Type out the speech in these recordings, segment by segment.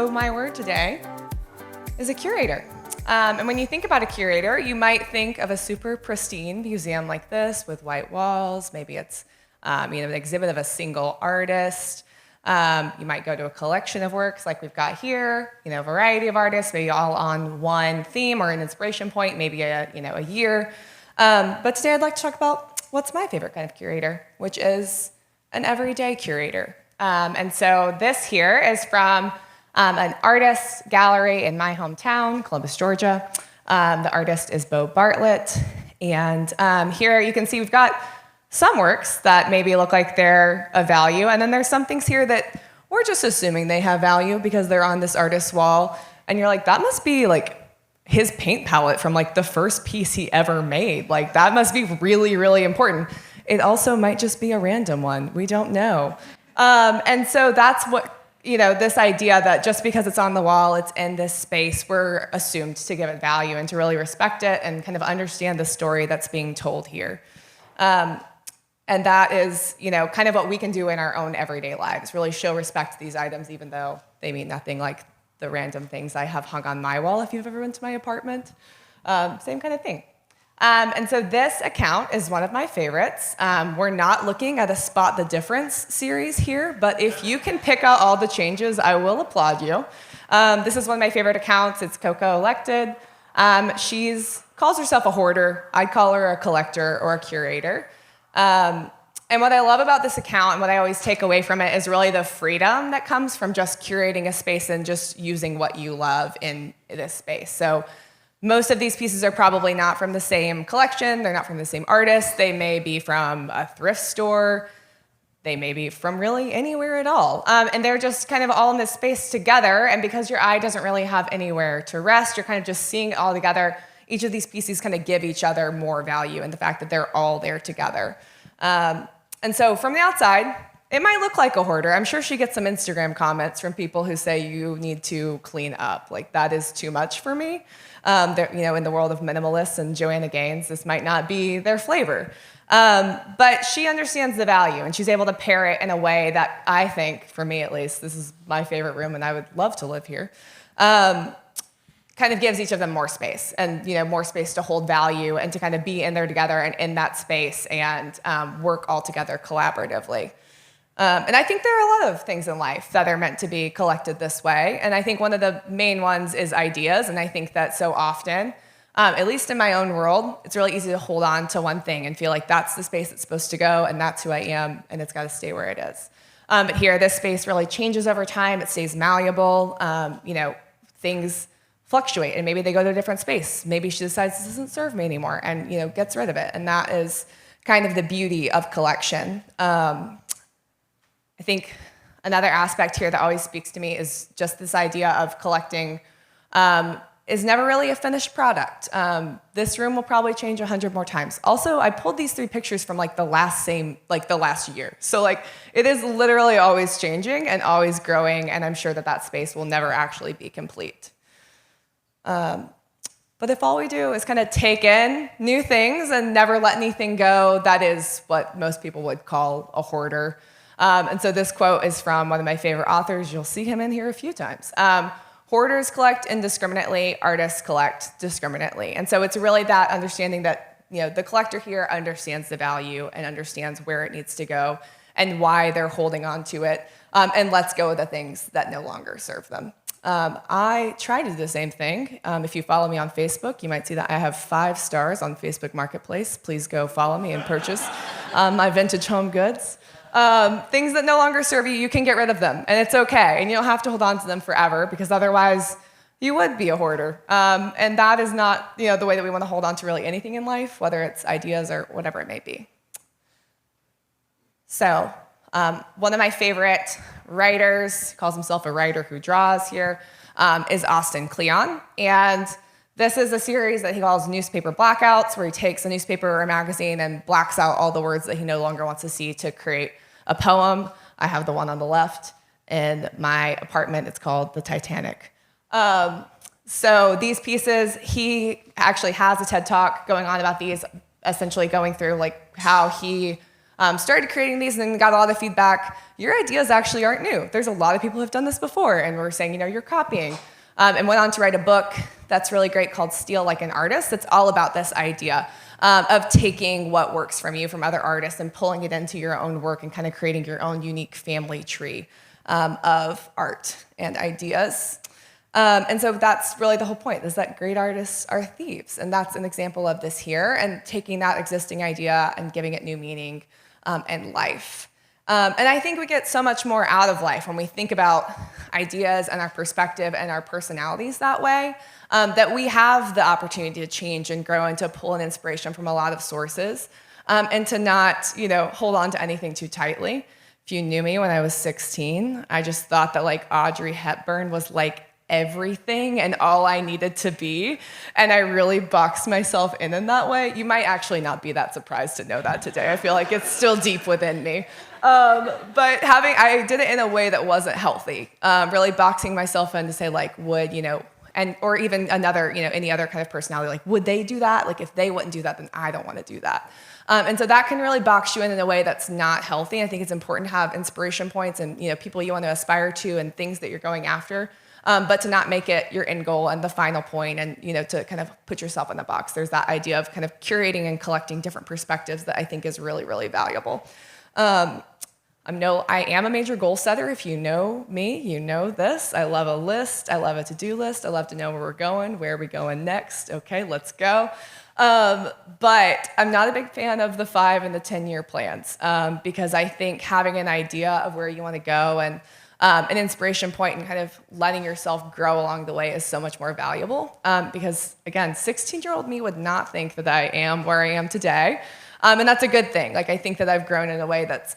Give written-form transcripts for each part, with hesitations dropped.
So my word today is a curator. And when you think about a curator, you might think of a super pristine museum like this with white walls. Maybe it's an exhibit of a single artist. You might go to a collection of works like we've got here, a variety of artists, maybe all on one theme or an inspiration point, maybe a year. But today I'd like to talk about what's my favorite kind of curator, which is an everyday curator. And so this here is from an artist gallery in my hometown, Columbus, Georgia. The artist is Bo Bartlett. And here you can see we've got some works that maybe look like they're of value, and then there's some things here that we're just assuming they have value because they're on this artist's wall, and you're like, that must be like his paint palette from like the first piece he ever made. Like that must be really, really important. It also might just be a random one. We don't know. And so that's what, this idea that just because it's on the wall, it's in this space, we're assumed to give it value and to really respect it and kind of understand the story that's being told here. And that is, kind of what we can do in our own everyday lives, really show respect to these items, even though they mean nothing, like the random things I have hung on my wall if you've ever been to my apartment. Same kind of thing. And so this account is one of my favorites. We're not looking at a Spot the Difference series here, but if you can pick out all the changes, I will applaud you. This is one of my favorite accounts. It's Coco Elected. She calls herself a hoarder. I'd call her a collector or a curator. And what I love about this account and what I always take away from it is really the freedom that comes from just curating a space and just using what you love in this space. So most of these pieces are probably not from the same collection. They're not from the same artist. They may be from a thrift store. They may be from really anywhere at all. And they're just kind of all in this space together. And because your eye doesn't really have anywhere to rest, you're kind of just seeing it all together. Each of these pieces kind of give each other more value in the fact that they're all there together. And so from the outside, it might look like a hoarder. I'm sure she gets some Instagram comments from people who say you need to clean up. Like that is too much for me. In the world of minimalists and Joanna Gaines, this might not be their flavor. But she understands the value and she's able to pair it in a way that I think, for me at least, this is my favorite room and I would love to live here. Kind of gives each of them more space and more space to hold value and to kind of be in there together and in that space and work all together collaboratively. And I think there are a lot of things in life that are meant to be collected this way. And I think one of the main ones is ideas. And I think that so often, at least in my own world, it's really easy to hold on to one thing and feel like that's the space it's supposed to go and that's who I am and it's got to stay where it is. But here, this space really changes over time. It stays malleable. Things fluctuate and maybe they go to a different space. Maybe she decides this doesn't serve me anymore and gets rid of it. And that is kind of the beauty of collection. I think another aspect here that always speaks to me is just this idea of collecting is never really a finished product. This room will probably change 100 more times. Also, I pulled these 3 pictures from the last year. So it is literally always changing and always growing, and I'm sure that space will never actually be complete. But if all we do is kind of take in new things and never let anything go, that is what most people would call a hoarder. And so this quote is from one of my favorite authors. You'll see him in here a few times. Hoarders collect indiscriminately, artists collect discriminately. And so it's really that understanding that the collector here understands the value and understands where it needs to go and why they're holding on to it and lets go of the things that no longer serve them. I try to do the same thing. If you follow me on Facebook, you might see that I have 5 stars on Facebook Marketplace. Please go follow me and purchase my vintage home goods. Things that no longer serve you, you can get rid of them, and it's okay. And you don't have to hold on to them forever because otherwise you would be a hoarder. And that is not the way that we want to hold on to really anything in life, whether it's ideas or whatever it may be. So one of my favorite writers, calls himself a writer who draws here, is Austin Kleon. And this is a series that he calls Newspaper Blackouts, where he takes a newspaper or a magazine and blacks out all the words that he no longer wants to see to create a poem. I have the one on the left. In my apartment, it's called The Titanic. So these pieces, he actually has a TED Talk going on about these, essentially going through how he started creating these and then got a lot of feedback. Your ideas actually aren't new. There's a lot of people who have done this before, and we're saying, you're copying. And went on to write a book that's really great called Steal Like an Artist. It's all about this idea of taking what works from you, from other artists, and pulling it into your own work and kind of creating your own unique family tree of art and ideas. And so that's really the whole point, is that great artists are thieves. And that's an example of this here, and taking that existing idea and giving it new meaning and life. And I think we get so much more out of life when we think about ideas and our perspective and our personalities that way, that we have the opportunity to change and grow and to pull an inspiration from a lot of sources, and to not, hold on to anything too tightly. If you knew me when I was 16, I just thought that like Audrey Hepburn was like everything and all I needed to be. And I really boxed myself in that way. You might actually not be that surprised to know that today. I feel like it's still deep within me. But I did it in a way that wasn't healthy. Really boxing myself in to say like, or even another, any other kind of personality, like, would they do that? Like, if they wouldn't do that, then I don't want to do that. And so that can really box you in a way that's not healthy. I think it's important to have inspiration points and, people you want to aspire to and things that you're going after, but to not make it your end goal and the final point and, to kind of put yourself in a box. There's that idea of kind of curating and collecting different perspectives that I think is really, really valuable. I am a major goal setter. If you know me, you know this. I love a list. I love a to-do list. I love to know where we're going. Where are we going next? Okay, let's go. But I'm not a big fan of the 5 and the 10-year plans, because I think having an idea of where you want to go and an inspiration point and kind of letting yourself grow along the way is so much more valuable. Because again, 16-year-old me would not think that I am where I am today. And that's a good thing. Like, I think that I've grown in a way that's,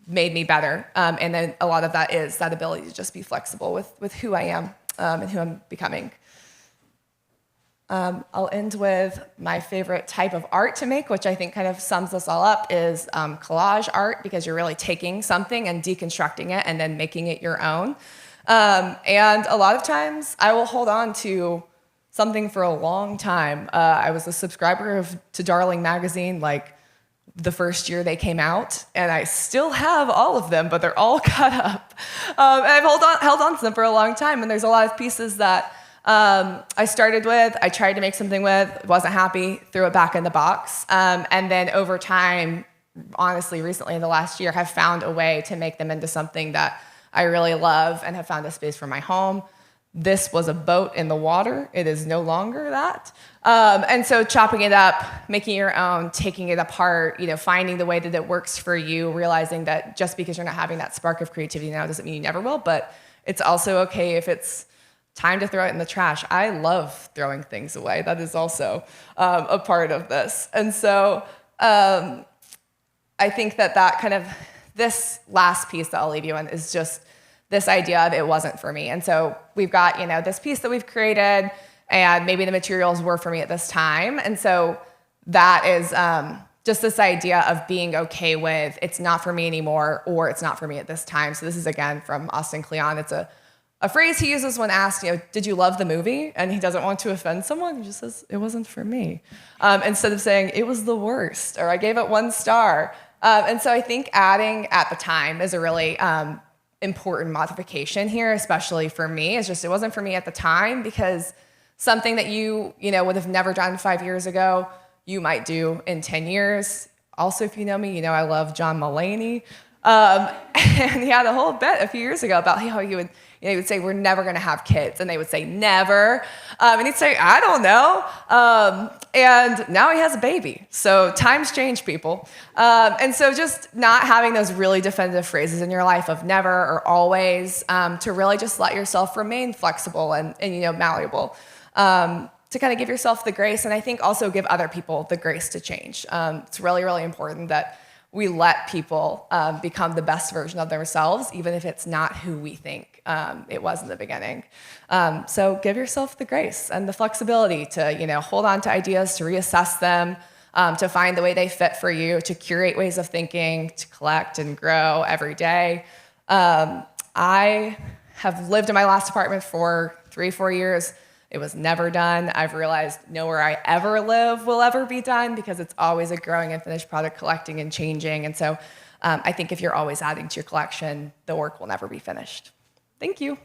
made me better. And then a lot of that is that ability to just be flexible with who I am and who I'm becoming. I'll end with my favorite type of art to make, which I think kind of sums this all up, is collage art, because you're really taking something and deconstructing it and then making it your own. And a lot of times I will hold on to something for a long time. I was a subscriber to Darling magazine, like the first year they came out, and I still have all of them, but they're all cut up. And I've held on to them for a long time, and there's a lot of pieces that I started with, I tried to make something with, wasn't happy, threw it back in the box. And then over time, honestly, recently in the last year, have found a way to make them into something that I really love and have found a space for my home. This was a boat in the water. It is no longer that. And so chopping it up, making your own, taking it apart, finding the way that it works for you, realizing that just because you're not having that spark of creativity now doesn't mean you never will, but it's also okay if it's time to throw it in the trash. I love throwing things away. That is also a part of this. And so I think that kind of, this last piece that I'll leave you in is just this idea of it wasn't for me. And so we've got, this piece that we've created, and maybe the materials were for me at this time. And so that is just this idea of being okay with it's not for me anymore, or it's not for me at this time. So this is, again, from Austin Kleon. It's a phrase he uses when asked, did you love the movie? And he doesn't want to offend someone. He just says, it wasn't for me. Instead of saying, it was the worst, or I gave it 1 star. And so I think adding at the time is a really important modification here, especially for me. It's just, it wasn't for me at the time, because something that you would have never done 5 years ago, you might do in 10 years. Also, if you know me, I love John Mulaney. And he had a whole bit a few years ago about how he would say, we're never going to have kids. And they would say, never. And he'd say, I don't know. And now he has a baby. So times change, people. And so just not having those really definitive phrases in your life of never or always, to really just let yourself remain flexible and malleable, to kind of give yourself the grace. And I think also give other people the grace to change. It's really, really important that we let people become the best version of themselves, even if it's not who we think it was in the beginning. So give yourself the grace and the flexibility to, hold on to ideas, to reassess them, to find the way they fit for you, to curate ways of thinking, to collect and grow every day. I have lived in my last apartment for 3-4 years. It was never done. I've realized nowhere I ever live will ever be done because it's always a growing and finished product, collecting and changing. And so I think if you're always adding to your collection, the work will never be finished. Thank you.